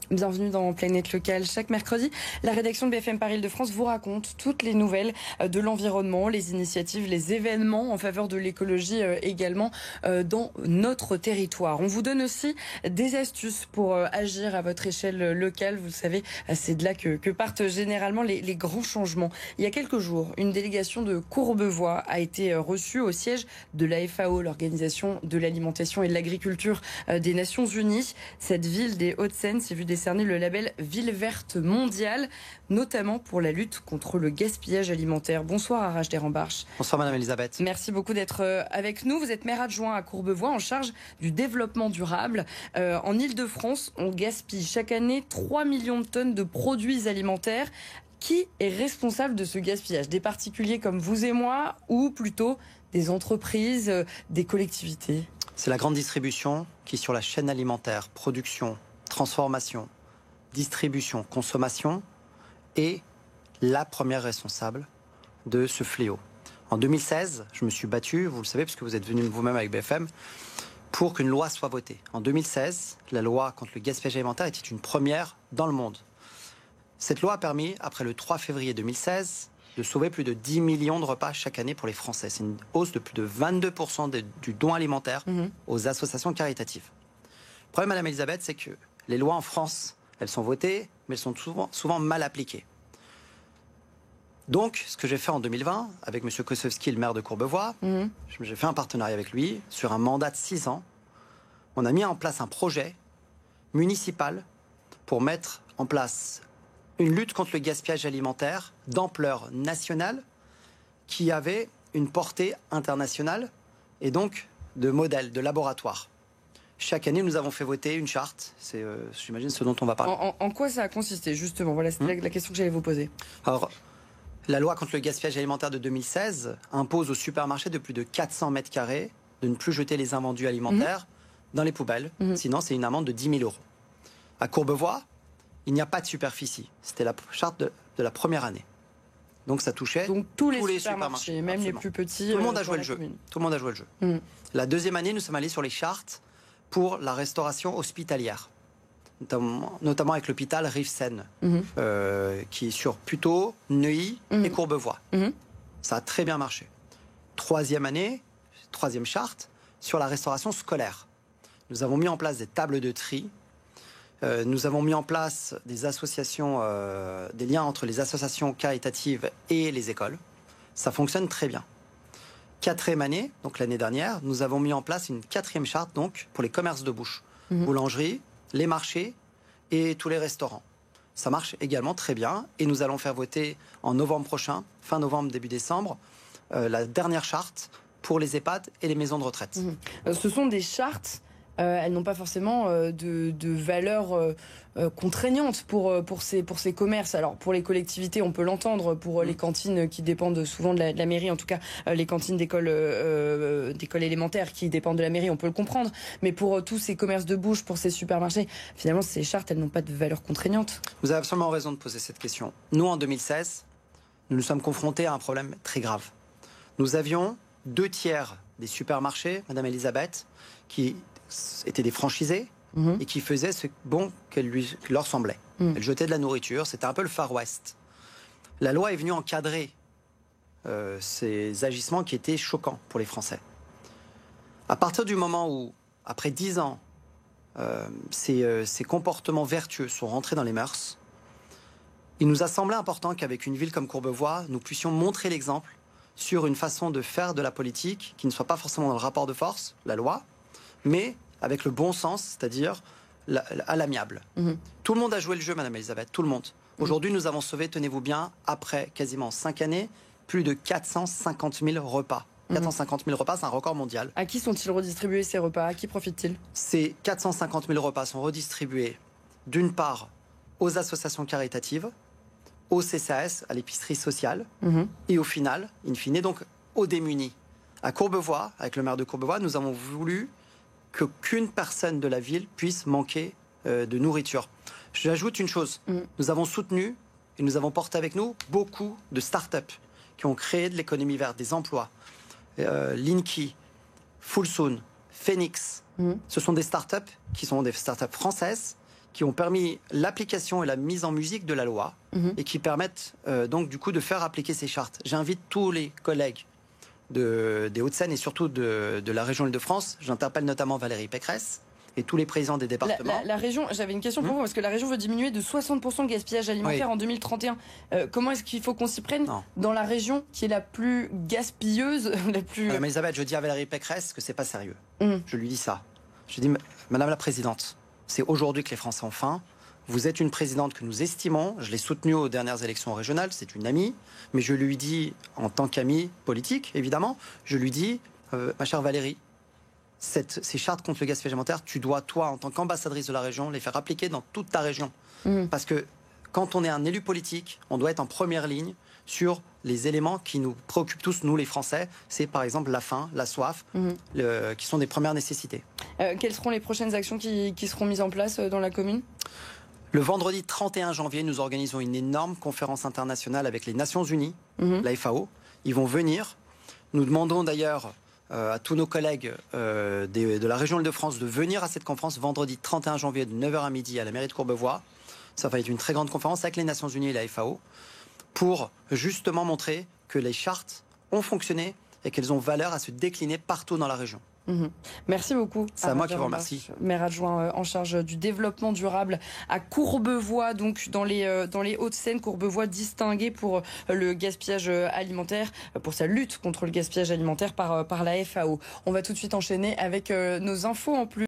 Bienvenue dans Planète Locale. Chaque mercredi, la rédaction de BFM Paris Île-de-France vous raconte toutes les nouvelles de l'environnement, les initiatives, les événements en faveur de l'écologie également dans notre territoire. On vous donne aussi des astuces pour agir à votre échelle locale. Vous le savez, c'est de là que partent généralement les grands changements. Il y a quelques jours, une délégation de Courbevoie a été reçue au siège de la FAO, l'Organisation de l'alimentation et de l'agriculture des Nations Unies. Cette ville des Hauts-de-Seine s'est vue décerner le label Ville verte mondiale, notamment pour la lutte contre le gaspillage alimentaire. Bonsoir Arash Derambarche. Bonsoir Madame Elisabeth. Merci beaucoup d'être avec nous. Vous êtes maire adjoint à Courbevoie en charge du développement durable. En Île-de-France, on gaspille chaque année 3 millions de tonnes de produits alimentaires. Qui est responsable de ce gaspillage? Des particuliers comme vous et moi ou plutôt des entreprises, des collectivités? C'est la grande distribution qui, sur la chaîne alimentaire, production, transformation, distribution, consommation, est la première responsable de ce fléau. En 2016, je me suis battu, vous le savez, puisque vous êtes venu vous-même avec BFM, pour qu'une loi soit votée. En 2016, la loi contre le gaspillage alimentaire était une première dans le monde. Cette loi a permis, après le 3 février 2016, de sauver plus de 10 millions de repas chaque année pour les Français. C'est une hausse de plus de 22% du don alimentaire aux associations caritatives. Le problème, Madame Elisabeth, c'est que les lois en France, elles sont votées, mais elles sont souvent mal appliquées. Donc, ce que j'ai fait en 2020, avec M. Kosowski, le maire de Courbevoie, j'ai fait un partenariat avec lui sur un mandat de 6 ans. On a mis en place un projet municipal pour mettre en place une lutte contre le gaspillage alimentaire d'ampleur nationale qui avait une portée internationale et donc de modèle, de laboratoire. Chaque année, nous avons fait voter une charte. C'est, j'imagine, ce dont on va parler. En quoi ça a consisté, justement? Voilà, c'était la question que j'allais vous poser. Alors, la loi contre le gaspillage alimentaire de 2016 impose aux supermarchés de plus de 400 mètres carrés de ne plus jeter les invendus alimentaires dans les poubelles. Sinon, c'est une amende de 10 000 €. À Courbevoie, il n'y a pas de superficie. C'était la charte de la première année. Donc ça touchait tous les supermarchés, même absolument. Les plus petits. Tout le monde a joué le jeu. Tout le monde a joué le jeu. La deuxième année, nous sommes allés sur les chartes pour la restauration hospitalière, notamment avec l'hôpital Rive-Seine, qui est sur Puteaux, Neuilly et Courbevoie. Ça a très bien marché. Troisième année, troisième charte, sur la restauration scolaire. Nous avons mis en place des tables de tri. Nous avons mis en place des associations, des liens entre les associations caritatives et les écoles. Ça fonctionne très bien. Quatrième année, donc l'année dernière, nous avons mis en place une quatrième charte donc pour les commerces de bouche, boulangeries, les marchés et tous les restaurants. Ça marche également très bien et nous allons faire voter en novembre prochain, fin novembre, début décembre, la dernière charte pour les EHPAD et les maisons de retraite. Ce sont des chartes. Elles n'ont pas forcément de valeur contraignante pour ces commerces. Alors pour les collectivités, on peut l'entendre, pour les cantines qui dépendent souvent de la mairie, en tout cas les cantines d'écoles élémentaires qui dépendent de la mairie, on peut le comprendre. Mais pour tous ces commerces de bouche, pour ces supermarchés, finalement ces chartes, elles n'ont pas de valeur contraignante. Vous avez absolument raison de poser cette question. Nous, en 2016, nous nous sommes confrontés à un problème très grave. Nous avions 2 tiers des supermarchés, Madame Elisabeth, qui étaient des franchisés et qui faisaient ce bon qui leur semblait. Elles jetaient de la nourriture, c'était un peu le Far West. La loi est venue encadrer ces agissements qui étaient choquants pour les Français. À partir du moment où, après 10 ans, ces comportements vertueux sont rentrés dans les mœurs, il nous a semblé important qu'avec une ville comme Courbevoie, nous puissions montrer l'exemple sur une façon de faire de la politique qui ne soit pas forcément dans le rapport de force, la loi, mais avec le bon sens, c'est-à-dire à l'amiable. Tout le monde a joué le jeu, Madame Elisabeth, tout le monde. Aujourd'hui, nous avons sauvé, tenez-vous bien, après quasiment 5 années, plus de 450 000 repas. 450 000 repas, c'est un record mondial. À qui sont-ils redistribués ces repas? À qui profitent-ils? Ces 450 000 repas sont redistribués, d'une part, aux associations caritatives, au CCAS, à l'épicerie sociale, et au final, in fine, donc aux démunis. À Courbevoie, avec le maire de Courbevoie, nous avons voulu qu'aucune personne de la ville puisse manquer de nourriture. J'ajoute une chose, nous avons soutenu et nous avons porté avec nous beaucoup de start-up qui ont créé de l'économie verte, des emplois. Linky, Fullsoon, Phoenix, ce sont des start-up qui sont des start-up françaises qui ont permis l'application et la mise en musique de la loi et qui permettent donc du coup de faire appliquer ces chartes. J'invite tous les collègues des Hauts-de-Seine et surtout de la région Île-de-France. J'interpelle notamment Valérie Pécresse et tous les présidents des départements. La région, j'avais une question pour vous, parce que la région veut diminuer de 60% le gaspillage alimentaire en 2031. Comment est-ce qu'il faut qu'on s'y prenne dans la région qui est la plus gaspilleuse, la plus... Mais Elisabeth, je dis à Valérie Pécresse que c'est pas sérieux. Je lui dis ça. Je dis, Madame la Présidente, c'est aujourd'hui que les Français ont faim. Vous êtes une présidente que nous estimons. Je l'ai soutenue aux dernières élections régionales. C'est une amie. Mais je lui dis, en tant qu'amie politique, évidemment, je lui dis, ma chère Valérie, ces chartes contre le gaspillage alimentaire, tu dois, toi, en tant qu'ambassadrice de la région, les faire appliquer dans toute ta région. Parce que quand on est un élu politique, on doit être en première ligne sur les éléments qui nous préoccupent tous, nous les Français. C'est par exemple la faim, la soif, qui sont des premières nécessités. Quelles seront les prochaines actions qui seront mises en place dans la commune ? Le vendredi 31 janvier, nous organisons une énorme conférence internationale avec les Nations Unies, la FAO. Ils vont venir. Nous demandons d'ailleurs à tous nos collègues de la région Île-de-France de venir à cette conférence vendredi 31 janvier de 9h à midi à la mairie de Courbevoie. Ça va être une très grande conférence avec les Nations Unies et la FAO pour justement montrer que les chartes ont fonctionné et qu'elles ont valeur à se décliner partout dans la région. Merci beaucoup. C'est à moi qui vous remercie. Maire adjoint en charge du développement durable à Courbevoie, donc dans les Hauts-de-Seine. Courbevoie distingué pour le gaspillage alimentaire, pour sa lutte contre le gaspillage alimentaire par la FAO. On va tout de suite enchaîner avec nos infos en plus.